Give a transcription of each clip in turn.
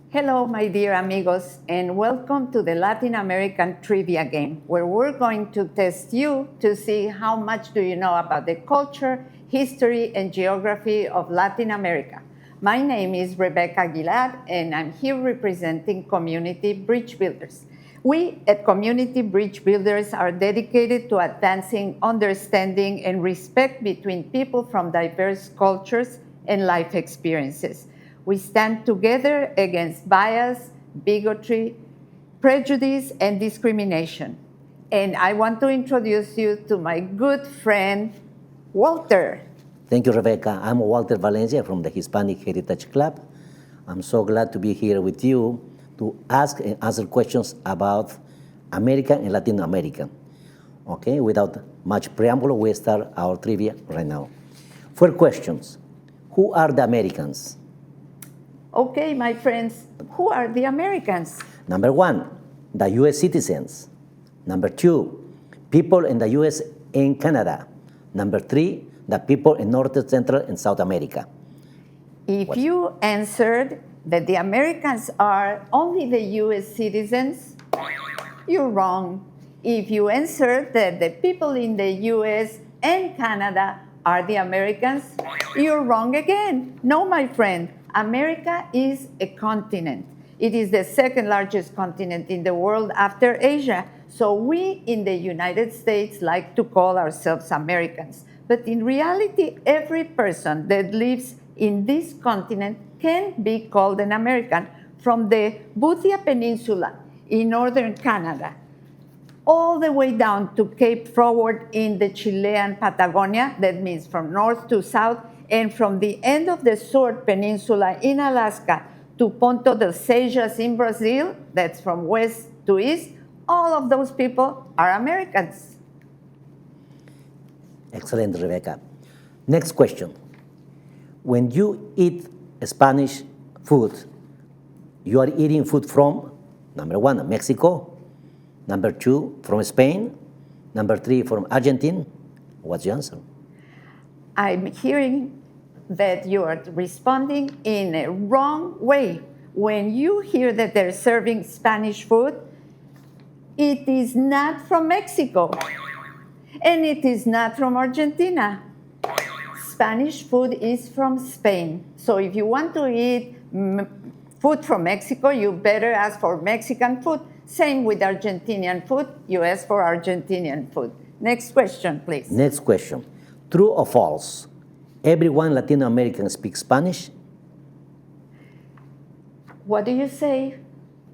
Hello, my dear amigos, and welcome to the Latin American Trivia Game, where we're going to test you to see how much do you know about the culture, history, and geography of Latin America. My name is Rebecca Aguilar, and I'm here representing Community Bridge Builders. We at Community Bridge Builders are dedicated to advancing understanding and respect between people from diverse cultures and life experiences. We stand together against bias, bigotry, prejudice, and discrimination. And I want to introduce you to my good friend, Walter. Thank you, Rebecca. I'm Walter Valencia from the Hispanic Heritage Club. I'm so glad to be here with you to ask and answer questions about America and Latin America. Okay, without much preamble, we start our trivia right now. 4 questions. Who are the Americans? Okay, my friends, who are the Americans? Number 1, the U.S. citizens. Number 2, people in the U.S. and Canada. Number 3, the people in North, Central, and South America. If you answered that the Americans are only the U.S. citizens, you're wrong. If you answered that the people in the U.S. and Canada are the Americans, you're wrong again. No, my friend. America is a continent. It is the second largest continent in the world after Asia. So we in the United States like to call ourselves Americans. But in reality, every person that lives in this continent can be called an American. From the Boothia Peninsula in northern Canada, all the way down to Cape Froward in the Chilean Patagonia, that means from north to south, and from the end of the Sword Peninsula in Alaska to Ponto das Sejas in Brazil, that's from west to east, all of those people are Americans. Excellent, Rebecca. Next question. When you eat Spanish food, you are eating food from, number 1, Mexico, number 2, from Spain, number 3, from Argentina. What's the answer? I'm hearing that you are responding in a wrong way. When you hear that they're serving Spanish food, it is not from Mexico, and it is not from Argentina. Spanish food is from Spain. So if you want to eat food from Mexico, you better ask for Mexican food. Same with Argentinian food, you ask for Argentinian food. Next question, please. Next question. True or false? Everyone Latin American speaks Spanish? What do you say?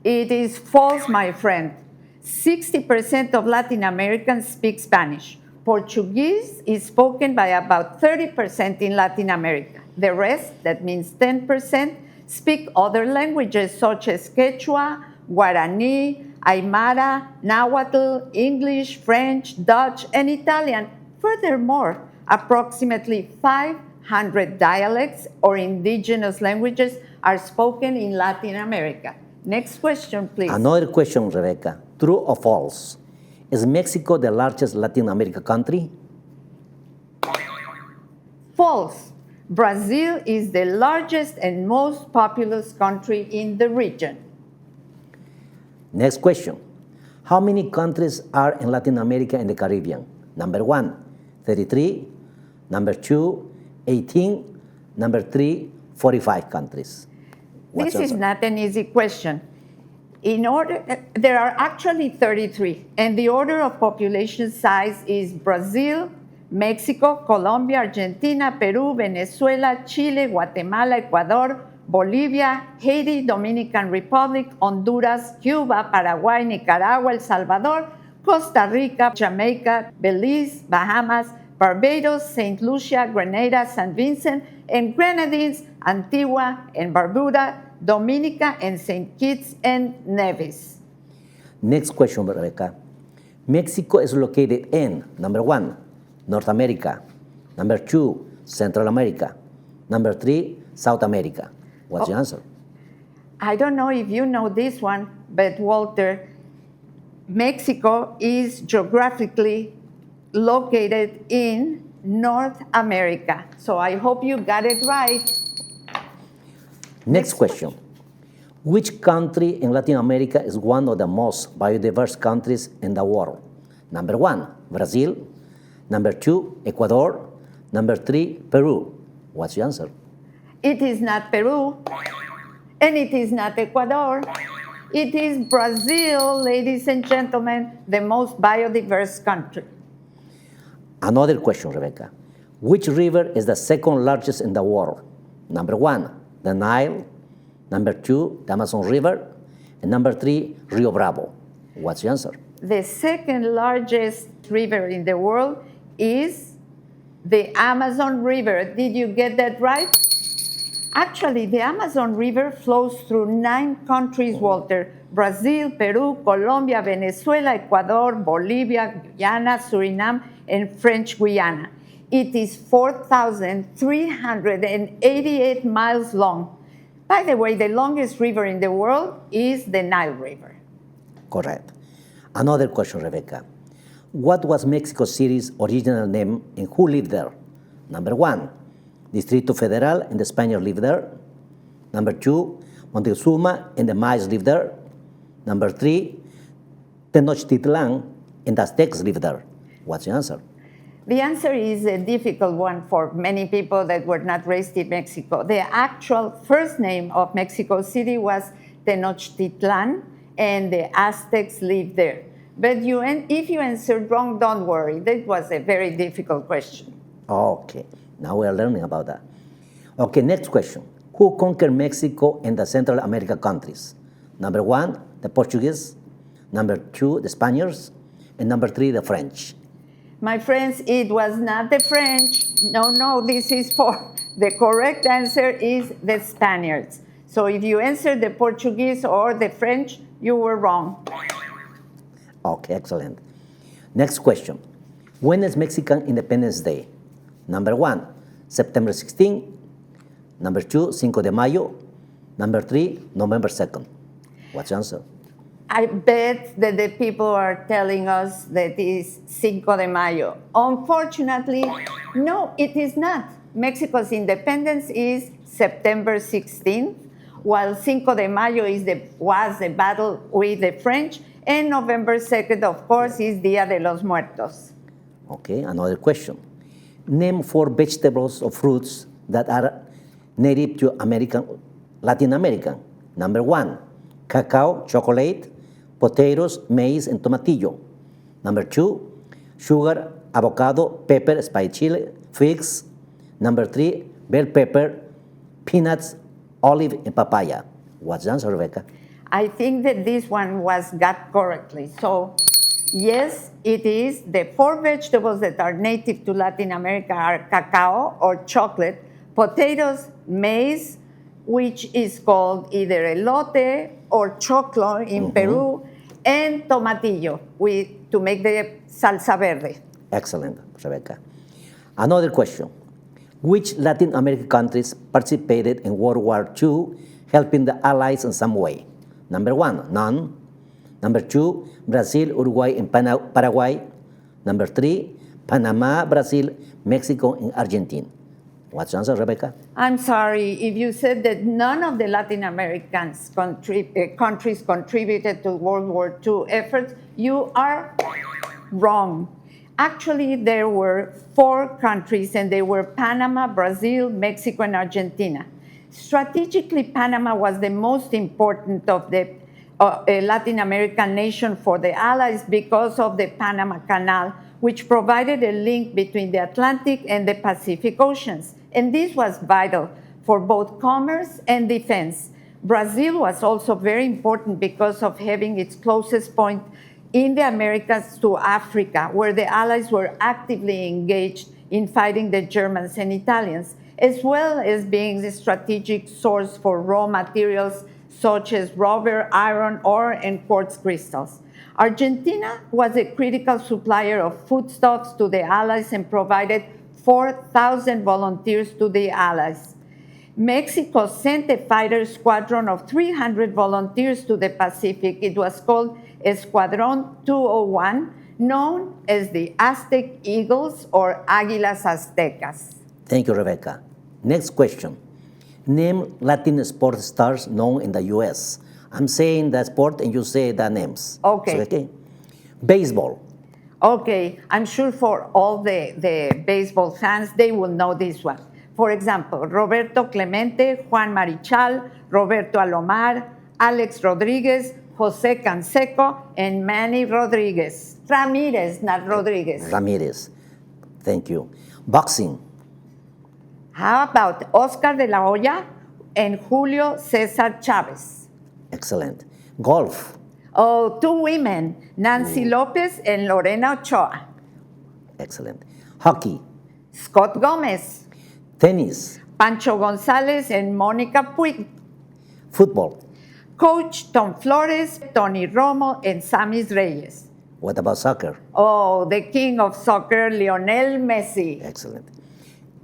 It is false, my friend. 60% of Latin Americans speak Spanish. Portuguese is spoken by about 30% in Latin America. The rest, that means 10%, speak other languages such as Quechua, Guarani, Aymara, Nahuatl, English, French, Dutch, and Italian. Furthermore, approximately 500 dialects or indigenous languages are spoken in Latin America. Next question, please. Another question, Rebecca. True or false? Is Mexico the largest Latin America country? False. Brazil is the largest and most populous country in the region. Next question. How many countries are in Latin America and the Caribbean? Number 1, 33. Number 2, 18. Number 3, 45 countries. This is not an easy question. There are actually 33, and the order of population size is Brazil, Mexico, Colombia, Argentina, Peru, Venezuela, Chile, Guatemala, Ecuador, Bolivia, Haiti, Dominican Republic, Honduras, Cuba, Paraguay, Nicaragua, El Salvador, Costa Rica, Jamaica, Belize, Bahamas, Barbados, St. Lucia, Grenada, St. Vincent, and Grenadines, Antigua and Barbuda, Dominica, and St. Kitts and Nevis. Next question, Rebecca. Mexico is located in, number 1, North America. Number 2, Central America. Number 3, South America. What's the answer? I don't know if you know this one, but Walter, Mexico is geographically located in North America. So I hope you got it right. Next question. Which country in Latin America is one of the most biodiverse countries in the world? Number 1, Brazil. Number 2, Ecuador. Number 3, Peru. What's your answer? It is not Peru, and it is not Ecuador. It is Brazil, ladies and gentlemen, the most biodiverse country. Another question, Rebecca. Which river is the second largest in the world? Number 1, the Nile. Number 2, the Amazon River. And number 3, Rio Bravo. What's your answer? The second largest river in the world is the Amazon River. Did you get that right? Actually, the Amazon River flows through 9 countries, Walter. Brazil, Peru, Colombia, Venezuela, Ecuador, Bolivia, Guyana, Suriname, and French Guiana. It is 4,388 miles long. By the way, the longest river in the world is the Nile River. Correct. Another question, Rebecca. What was Mexico City's original name and who lived there? Number 1, Distrito Federal and the Spaniards lived there. Number 2, Montezuma and the Mayas lived there. Number 3, Tenochtitlan and the Aztecs lived there. What's your answer? The answer is a difficult one for many people that were not raised in Mexico. The actual first name of Mexico City was Tenochtitlan, and the Aztecs lived there. But if you answered wrong, don't worry. That was a very difficult question. Okay, now we are learning about that. Okay, next question. Who conquered Mexico and the Central American countries? Number 1, the Portuguese. Number 2, the Spaniards. And number 3, the French. My friends, it was not the French. No, this is for the correct answer is the Spaniards. So if you answered the Portuguese or the French, you were wrong. Okay, excellent. Next question. When is Mexican Independence Day? Number 1, September 16. Number 2, Cinco de Mayo. Number 3, November 2nd. What's your answer? I bet that the people are telling us that it's Cinco de Mayo. Unfortunately, no, it is not. Mexico's independence is September 16th, while Cinco de Mayo was the battle with the French, and November 2nd, of course, is Dia de los Muertos. Okay, another question. Name 4 vegetables or fruits that are native to Latin America. Number 1, cacao, chocolate, potatoes, maize, and tomatillo. Number 2, sugar, avocado, pepper, spice chili, figs. Number 3, bell pepper, peanuts, olive, and papaya. What's the answer, Rebecca? I think that this one was got correctly. So, yes, it is. The 4 vegetables that are native to Latin America are cacao or chocolate, potatoes, maize, which is called either elote or choclo in Peru, and tomatillo to make the salsa verde. Excellent, Rebecca. Another question. Which Latin American countries participated in World War II, helping the Allies in some way? Number 1, none. Number 2, Brazil, Uruguay, and Paraguay. Number 3, Panama, Brazil, Mexico, and Argentina. What's the answer, Rebecca? I'm sorry, if you said that none of the Latin American countries contributed to World War II efforts, you are wrong. Actually, there were 4 countries, and they were Panama, Brazil, Mexico, and Argentina. Strategically, Panama was the most important of the Latin American nation for the Allies because of the Panama Canal, which provided a link between the Atlantic and the Pacific Oceans. And this was vital for both commerce and defense. Brazil was also very important because of having its closest point in the Americas to Africa, where the Allies were actively engaged in fighting the Germans and Italians, as well as being the strategic source for raw materials such as rubber, iron ore, and quartz crystals. Argentina was a critical supplier of foodstuffs to the Allies and provided 4,000 volunteers to the Allies. Mexico sent a fighter squadron of 300 volunteers to the Pacific. It was called Escuadron 201, known as the Aztec Eagles or Águilas Aztecas. Thank you, Rebecca. Next question. Name Latin sports stars known in the U.S. I'm saying the sport and you say the names. Okay. Okay. Baseball. Okay, I'm sure for all the baseball fans, they will know this one. For example, Roberto Clemente, Juan Marichal, Roberto Alomar, Alex Rodriguez, Jose Canseco, and Manny Rodriguez. Ramirez, not Rodriguez. Ramirez. Thank you. Boxing. How about Oscar de la Hoya and Julio Cesar Chavez? Excellent. Golf. Oh, two women, Nancy Lopez and Lorena Ochoa. Excellent. Hockey. Scott Gomez, Tennis. Pancho Gonzalez and Monica Puig. Football. Coach Tom Flores, Tony Romo, and Samis Reyes. What about soccer? Oh, the king of soccer, Lionel Messi. Excellent.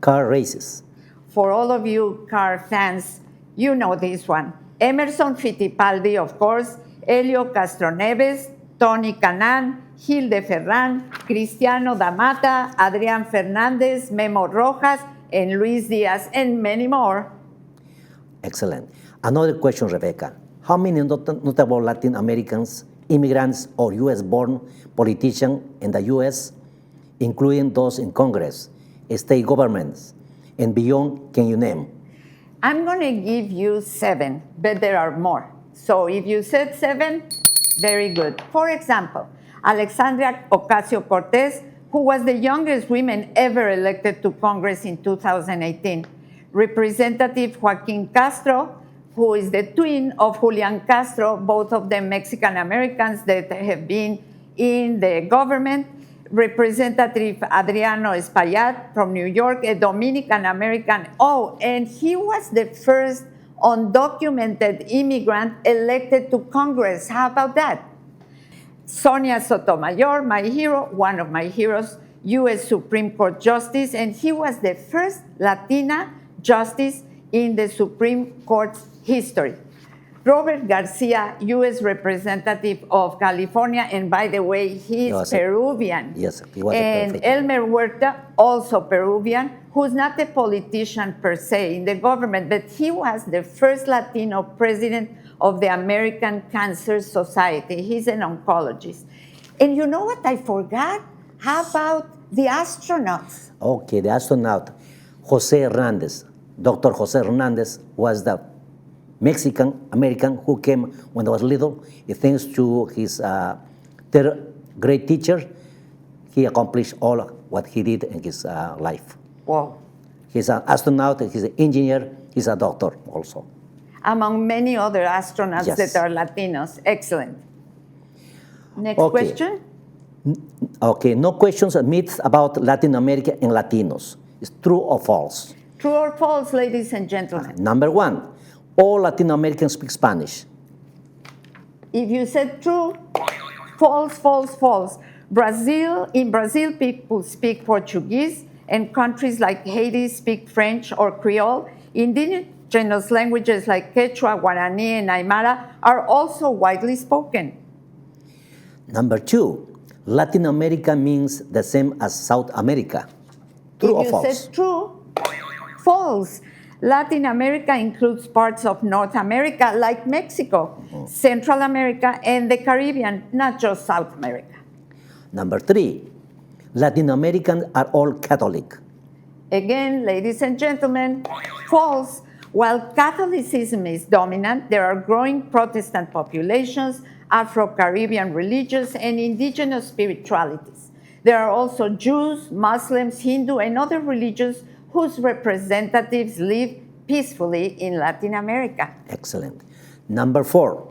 Car races. For all of you car fans, you know this one. Emerson Fittipaldi, of course, Helio Castroneves, Tony Canan, Gil de Ferran, Cristiano da Mata, Adrián Fernández, Memo Rojas, and Luis Diaz, and many more. Excellent. Another question, Rebecca. How many notable Latin Americans, immigrants, or U.S.-born politicians in the U.S., including those in Congress, state governments, and beyond, can you name? I'm going to give you 7, but there are more. So if you said 7, very good. For example, Alexandria Ocasio-Cortez, who was the youngest woman ever elected to Congress in 2018. Representative Joaquin Castro, who is the twin of Julian Castro, both of them Mexican-Americans that have been in the government. Representative Adriano Espaillat from New York, a Dominican-American. Oh, and he was the first undocumented immigrant elected to Congress. How about that? Sonia Sotomayor, my hero, one of my heroes, U.S. Supreme Court Justice, and he was the first Latina justice in the Supreme Court's history. Robert Garcia, U.S. Representative of California, and by the way, he's Peruvian. Yes, he was and perfect. Elmer Huerta, also Peruvian, who's not a politician per se in the government, but he was the first Latino president of the American Cancer Society. He's an oncologist. And you know what I forgot? How about the astronauts? Okay, the astronaut, Jose Hernandez. Dr. Jose Hernandez was the Mexican-American who came when I was little. Thanks to his third grade teacher, he accomplished all what he did in his life. Wow. He's an astronaut, he's an engineer, he's a doctor also. Among many other astronauts Yes. that are Latinos. Excellent. Next Okay. question. Okay, no questions, myths about Latin America and Latinos. It's true or false? True or false, ladies and gentlemen? Number 1, all Latin Americans speak Spanish. If you said true, false, false, false. In Brazil, people speak Portuguese, and countries like Haiti speak French or Creole. Indigenous languages like Quechua, Guarani, and Aymara are also widely spoken. Number 2, Latin America means the same as South America. True or If you false? said true, false. Latin America includes parts of North America like Mexico, Central America, and the Caribbean, not just South America. Number 3, Latin Americans are all Catholic. Again, ladies and gentlemen, false. While Catholicism is dominant, there are growing Protestant populations, Afro-Caribbean religions, and indigenous spiritualities. There are also Jews, Muslims, Hindu, and other religions whose representatives live peacefully in Latin America. Excellent. Number 4,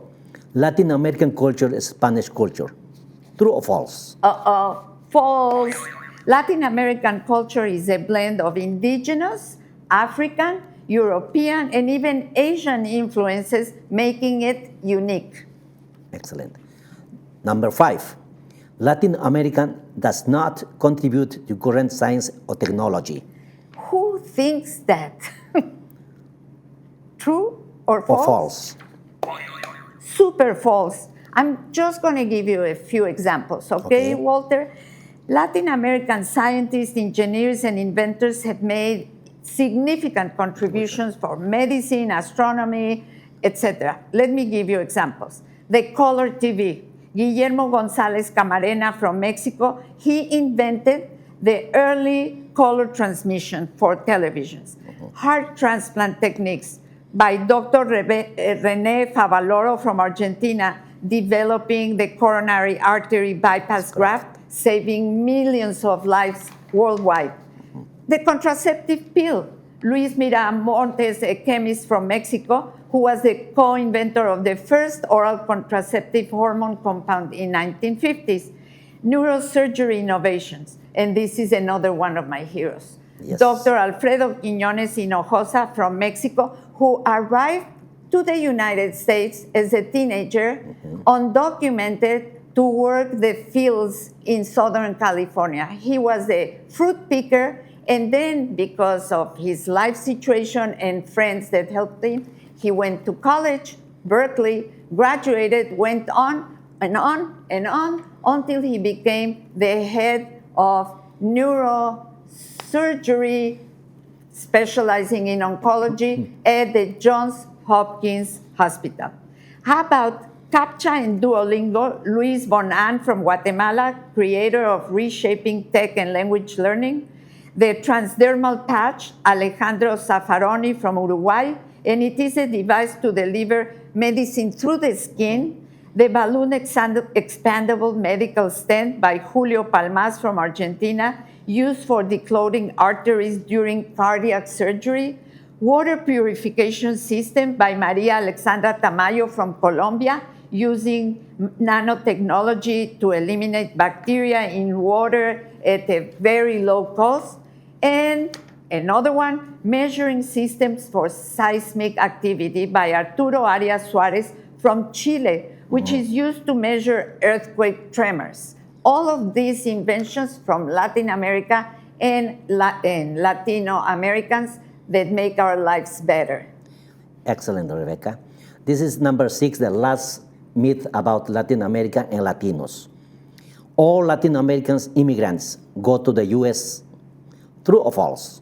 Latin American culture is Spanish culture. True or false? False. Latin American culture is a blend of indigenous, African, European, and even Asian influences, making it unique. Excellent. Number 5, Latin American does not contribute to current science or technology. Who thinks that? True or false? Or false? Super false. I'm just going to give you a few examples, okay, Walter? Latin American scientists, engineers, and inventors have made significant contributions for medicine, astronomy, etc. Let me give you examples. The color TV. Guillermo González Camarena from Mexico, he invented the early color transmission for televisions. Heart transplant techniques by Dr. René Favaloro from Argentina, developing the coronary artery bypass graft, saving millions of lives worldwide. The contraceptive pill. Luis Miramontes, a chemist from Mexico, who was the co-inventor of the first oral contraceptive hormone compound in 1950s. Neurosurgery innovations, and this is another one of my heroes. Yes. Dr. Alfredo Quiñones Hinojosa from Mexico, who arrived to the United States as a teenager, undocumented, to work the fields in Southern California. He was a fruit picker, and then because of his life situation and friends that helped him, he went to college, Berkeley, graduated, went on and on and on until he became the head of neurosurgery, specializing in oncology at the Johns Hopkins Hospital. How about CAPTCHA and Duolingo? Luis Bonan from Guatemala, creator of Reshaping Tech and Language Learning. The transdermal patch, Alejandro Zaffaroni from Uruguay, and it is a device to deliver medicine through the skin. The balloon expandable medical stent by Julio Palmas from Argentina, used for declogging arteries during cardiac surgery. Water purification system by Maria Alexandra Tamayo from Colombia, using nanotechnology to eliminate bacteria in water at a very low cost. And another one, measuring systems for seismic activity by Arturo Arias Suarez from Chile, which is used to measure earthquake tremors. All of these inventions from Latin America and Latino Americans that make our lives better. Excellent, Rebecca. This is number 6, the last myth about Latin America and Latinos. All Latin Americans immigrants go to the U.S. True or false?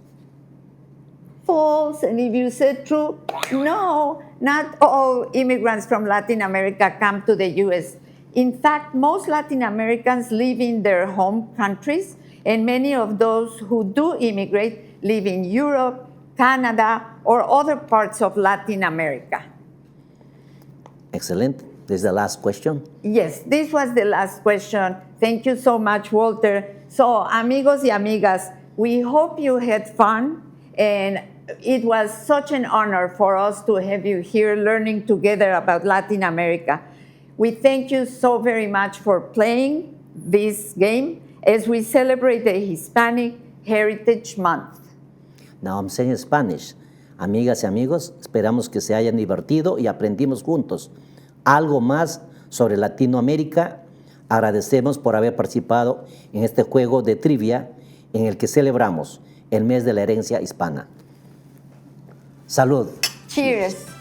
False. And if you said true, no, not all immigrants from Latin America come to the U.S. In fact, most Latin Americans live in their home countries, and many of those who do immigrate live in Europe, Canada, or other parts of Latin America. Excellent. This is the last question. Yes, this was the last question. Thank you so much, Walter. So, amigos y amigas, we hope you had fun, and it was such an honor for us to have you here learning together about Latin America. We thank you so very much for playing this game as we celebrate the Hispanic Heritage Month. Now I'm saying in Spanish. Amigas y amigos, esperamos que se hayan divertido y aprendimos juntos algo más sobre Latinoamérica. Agradecemos por haber participado en este juego de trivia en el que celebramos el mes de la herencia hispana. Salud. Cheers.